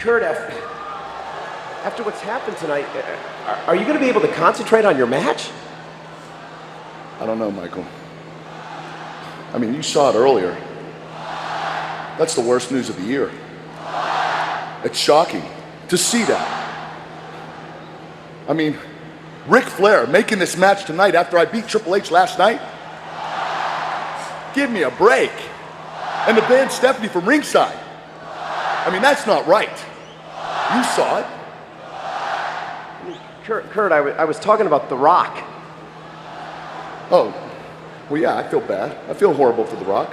Kurt, after what's happened tonight, are you going to be able to concentrate on your match? I don't know, Michael. I mean, you saw it earlier. That's the worst news of the year. It's shocking to see that. I mean, Ric Flair making this match tonight after I beat Triple H last night? Give me a break. And the band Stephanie from ringside. I mean, that's not right. You saw it. Kurt, I was talking about The Rock. Oh, well, yeah, I feel bad. I feel horrible for The Rock.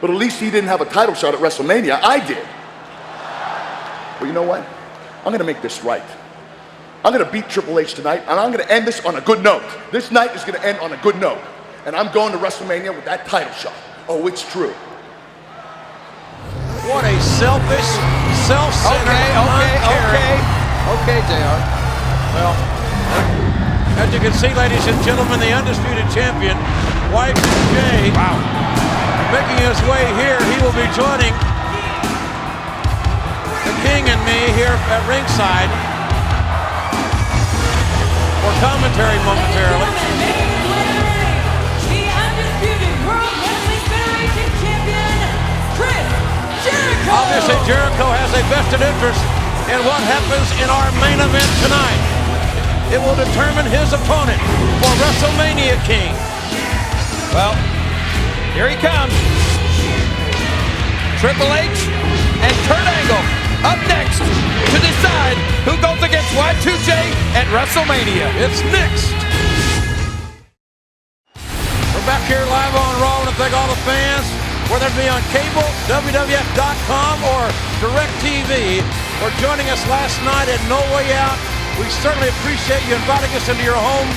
But at least he didn't have a title shot at WrestleMania. I did. But you know what? I'm gonna make this right. I'm gonna beat Triple H tonight, and I'm gonna end this on a good note. This night is gonna end on a good note. And I'm going to WrestleMania with that title shot. Oh, it's true. What a selfish, self-centered, Okay, JR. Well, as you can see, ladies and gentlemen, the undisputed champion, Y2J, making his way here. He will be joining the King and me here at ringside for commentary momentarily. The undisputed World Wrestling Federation champion, Chris Jericho. Obviously, Jericho has a vested interest in what happens in our main event tonight. It will determine his opponent for WrestleMania King. Well, here he comes. Triple H and Kurt Angle up next to decide who goes against Y2J at WrestleMania. It's next. We're back here live on Raw, and I thank all the fans, whether it be on cable, WWF.com, or DirecTV, for joining us last night at No Way Out. We certainly appreciate you inviting us into your homes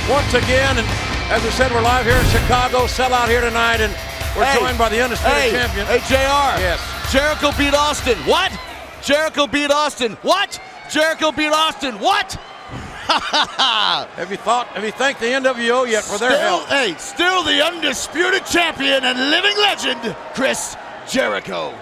once again. And as we said, we're live here in Chicago, sellout here tonight, and we're joined by the undisputed champion. Hey, JR. Yes. Jericho beat Austin. What? Jericho beat Austin. What? Jericho beat Austin. What? Have you thanked the NWO yet for their help? Hey, still the undisputed champion and living legend, Chris Jericho.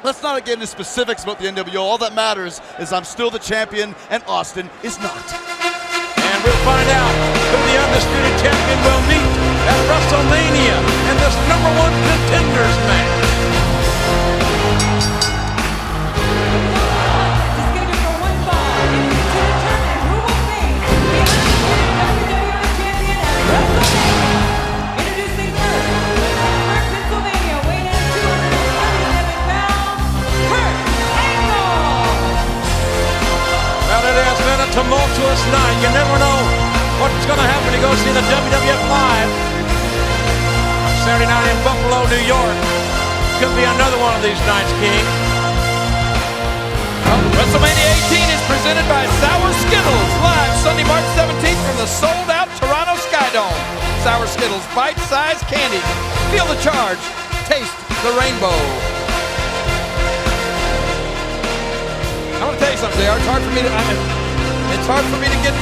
Let's not get into specifics about the NWO. All that matters is I'm still the champion and Austin is not. And we'll find out who the undisputed champion will meet at WrestleMania in this #1 contenders match. Tumultuous night. You never know what's going to happen to go see the WWF live Saturday night in Buffalo, New York. Could be another one of these nights, King. Well, WrestleMania 18 is presented by Sour Skittles, live Sunday, March 17th from the sold-out Toronto Skydome. Sour Skittles, bite-sized candy. Feel the charge. Taste the rainbow. I want to tell you something, JR. It's hard for me to get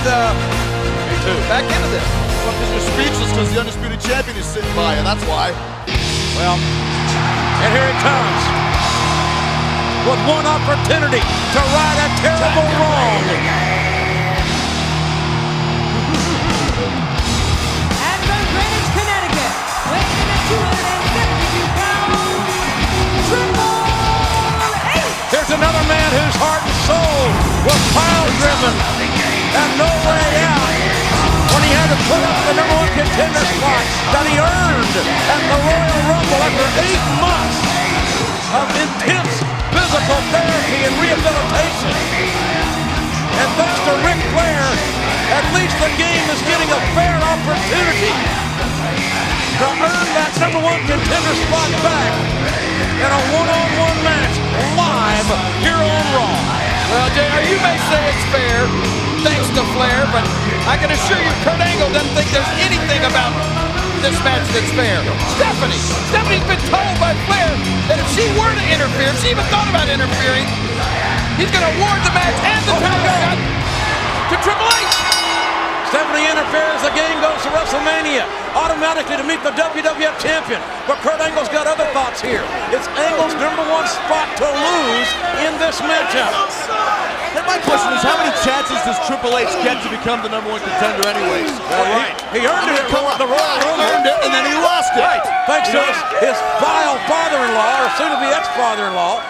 back into this. Well, because you're speechless because the undisputed champion is sitting by you, that's why. Well, and here it comes with one opportunity to right a terrible wrong. And from Greenwich, Connecticut, weighing in at 272 pounds, Triple H. Here's another man whose heart and soul was pile-driven and no way out when he had to put up the #1 contender spot that he earned at the Royal Rumble after 8 months of intense physical therapy and rehabilitation. And thanks to Ric Flair, at least the game is getting a fair opportunity to earn that #1 contender spot back in a one-on-one match live here on Raw. Well, JR, you may say it's fair, thanks to Flair, but I can assure you Kurt Angle doesn't think there's anything about this match that's fair. Stephanie's been told by Flair that if she were to interfere, if she even thought about interfering, he's going to award the match and the title shot to Triple H. Stephanie interferes, the game goes to WrestleMania, automatically to meet the WWF champion. But Kurt Angle's got other thoughts here. It's Angle's #1 spot to lose in this matchup. And my question is, how many chances does Triple H get to become the #1 contender anyways? He earned it at the Royal Rumble. Earned it, and then he lost it. Thanks to his vile father-in-law, or soon-to-be ex-father-in-law.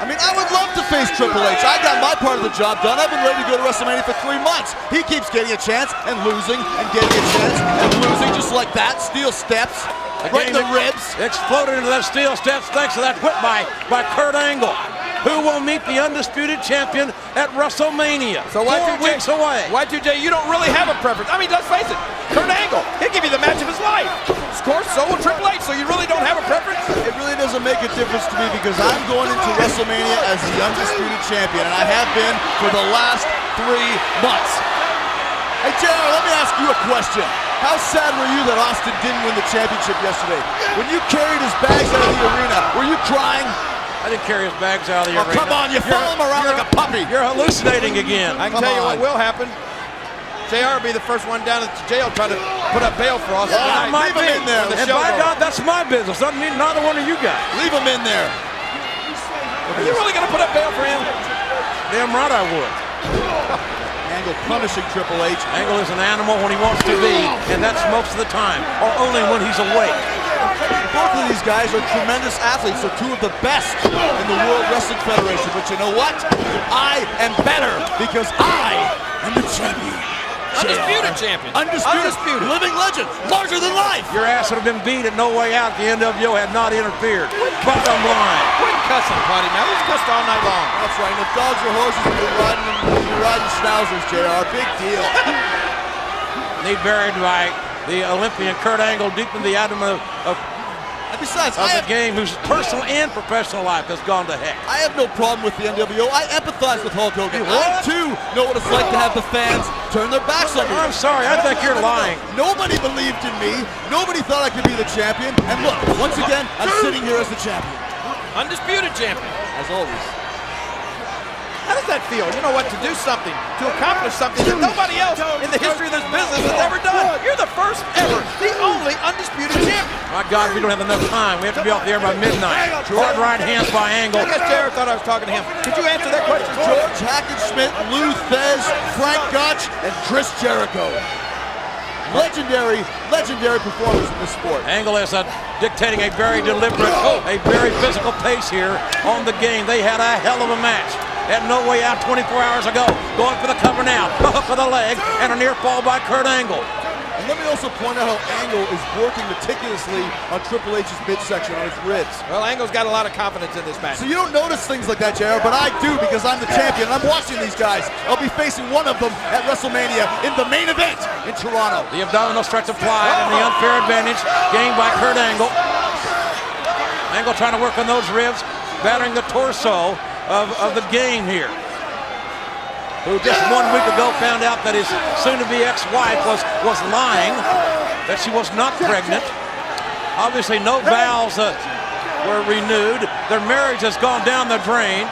I mean, I would love to face Triple H. I got my part of the job done. I've been ready to go to WrestleMania for 3 months. He keeps getting a chance and losing and getting a chance and losing just like that. Steel steps right in the ribs. Exploded into those steel steps thanks to that whip by Kurt Angle, who will meet the undisputed champion at WrestleMania. So 4 weeks away. Y2J, you don't really have a preference. I mean, let's face it, Kurt Angle, he'll give you the match of his life. Of course, so will Triple H, so you really don't have a preference? It really doesn't make a difference to me because I'm going into WrestleMania as the undisputed champion, and I have been for the last 3 months. Hey, JR, let me ask you a question. How sad were you that Austin didn't win the championship yesterday? When you carried his bags out of the arena, were you crying? I didn't carry his bags out of the arena. Come on, you follow him around like a puppy. You're hallucinating again. I can tell you what will happen. JR will be the first one down at the jail trying to put up bail for us. Yeah, leave him in there. And by God, that's my business. Doesn't mean neither one of you guys. Leave him in there. Are you really going to put up bail for him? Damn right I would. Angle punishing Triple H. Angle is an animal when he wants to be, and that's most of the time, or only when he's awake. Both of these guys are tremendous athletes. They're 2 of the best in the World Wrestling Federation. But you know what? I am better because I am the champion. Undisputed champion. Undisputed. Living legend. Larger than life. Your ass would have been beat at No Way Out if the NWO had not interfered. Bottom line. Quit cussing, Potty Mouth. He's cussed all night long. That's right. And if dogs or horses, you're riding schnauzers, JR. Big deal. Need buried by the Olympian Kurt Angle deep in the atom of And besides, the game, whose personal and professional life has gone to heck. I have no problem with the NWO. I empathize with Hulk Hogan. I, too, know what it's like to have the fans turn their backs on me. I'm sorry, I think you're lying. Nobody believed in me. Nobody thought I could be the champion. And look, once again, I'm sitting here as the champion. Undisputed champion. As always. How does that feel? You know what? To do something, to accomplish something that nobody else in the history of this business has ever done. You're the first ever, the only undisputed champion. My God, we don't have enough time. We have to be off the air by midnight. Hard right hands by Angle. I guess JR thought I was talking to him. Could you answer that question, George Hackenschmidt, Lou Thez, Frank Gotch, and Chris Jericho. Legendary performance in this sport. Angle is dictating a very deliberate, a very physical pace here on the game. They had a hell of a match at No Way Out 24 hours ago. Going for the cover now. A hook of the leg and a near fall by Kurt Angle. And let me also point out how Angle is working meticulously on Triple H's midsection on his ribs. Well, Angle's got a lot of confidence in this match. So you don't notice things like that, JR, but I do because I'm the champion and I'm watching these guys. I'll be facing one of them at WrestleMania in the main event in Toronto. The abdominal stretch applied and the unfair advantage gained by Kurt Angle. Angle trying to work on those ribs, battering the torso of the game here, who just 1 week ago found out that his soon-to-be ex-wife was lying, that she was not pregnant. Obviously, no vows were renewed. Their marriage has gone down the drain.